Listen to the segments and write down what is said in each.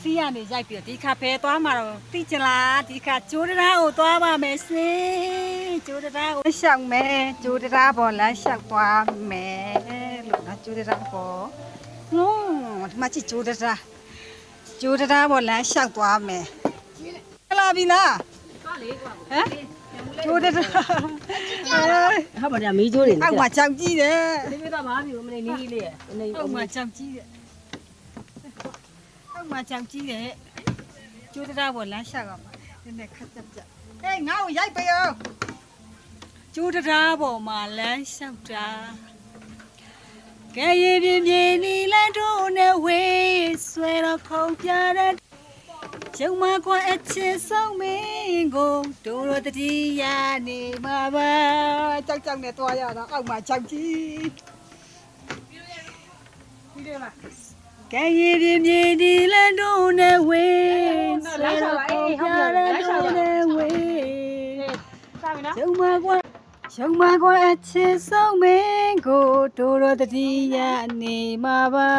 စီးရနေရိုက်ပြီးဒီခါဖဲသွားမှာတော့သိချင်လားဒီခါကျိုးတရားကိုသွားပါမယ်စင်ကျိုးတရားကိုရှောက်မယ်ကျိုးတရားပေါ်လမ်းလျှောက်သွားမယ်လို့နော်ကျိုးတရားပေါ်ဒီမှာကြည့်ကျိုးတရားပေါ်လမ်းလျှောက်သွားမယ်ဟလာပြီလားပါလေကွာဟမ်ကျိုးတရားဟာဗာမီးချိုးနေအောက်မှာကြောက်ကြည့်တယ်ဒီမိသားမားပြီမနေနီးလေးရဲ့နေအောက်မှာကြောက်ကြည့်တယ်အောက်မှာကြောက်ကြည့်တယ်ကျိုးတရားပေါ်လမ်းလျှောက်အောင်နည်းနည်းခက်ကြဟေးငါ့ကိုရိုက်ပေးအောင်ကျိုးတရားပေါ်မှာလမ်းလျှောက်တာကဲရည်ပြင်းပြင်းနီလန်းတို့နဲ့ဝေးဆွဲတော့ခုံပြတဲ့ကျုံမကွာအချစ်ဆုံးမင်းကိုတို့တို့တတိယနေမှာပါကြောက်နဲ့တွားရတော့အောက်မှာကြောက်ကြည့်ပြီးတယ်လားကဲရည်ပြင်းပြင်းနီလန်းတို့နဲ့ဝေးဆွဲတော့ခုံပြတဲ့တို့နဲ့ဝေးကျုံမကွာအချစ်ဆုံးမင်းကိုတို့တို့တတိယနေမှာပါ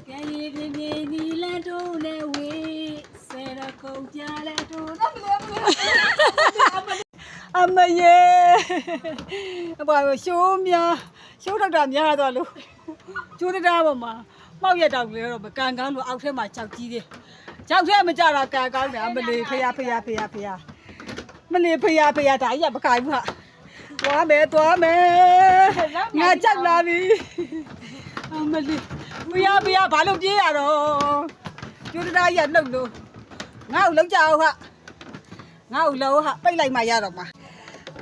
ကဲရည်ပြင်းပြင်းနီလန်းတို့နဲ့ဝေးဆဲရခုံပြတဲ့တို့အမယေဘာလို့ရှိုးတော့တာများတော့လို့ကျိုးတရားပေါ်မှာမှောက်ရတောက်လေတော့ကန်ကောင်းလို့အောက်ထဲမှာကြောက်ကြီးတယ်ကြောက်ထဲမကြတာကန်ကောင်းတယ်အမလေးဖယားမလေးဖယားဒါကြီးကမကိုင်ဘူးဟာသွားမယ်ငါကြောက်လာပြီအမလေးဖယားဘာလို့ပြေးရတော့ကျိုးတရားကြီးကနှုတ်လို့ငါ့ကိုလုံးကြအောင်ဟာငါ့ကိုလုံးဟာပိတ်လိုက်မှရတော့မှာ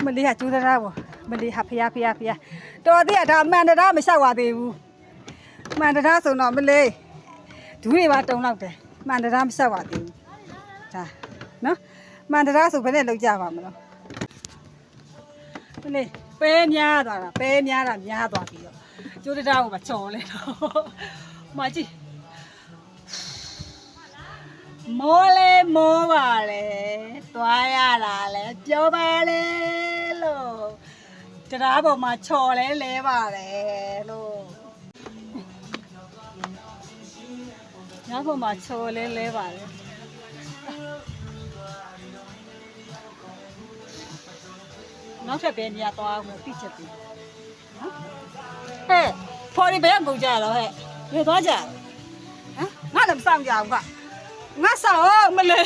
မလေးကကျိုးတရားပေါ်မလေးဟာဖယားတော်သေးတာမှန်တရားမလျှောက်ပါသေးဘူးမှန်တရားဆိုတော့မလေးဒူးတွေပါတုံလောက်တယ်မှန်တရားမလျှောက်ပါသေးဘူးဒါနော်မှန်တရားဆိုဘယ်နဲ့လောက်ကြပါမလို့မလေးပဲများတာများသွားပြီးတော့ကျိုးတရားကိုမချော်လဲတော့မကြည့်မောလေမောပါလေသွားရတာလေပြောပါလေလို့တရားပေါ်မှာချော်လဲပါတယ်လို့တရားပေါ်မှာချော်လဲပါတယ်နောက်ထပ်ပဲနေရာသွားအောင်ပြစ်ချက်ပြီနော်ဟဲ့ဖော်ရီဘယ်ကုန်ကြတော့ဟဲ့ဘယ်သွားကြဟမ်ငါလည်းမဆောင်ကြဘူးကငါဆောင်မလဲ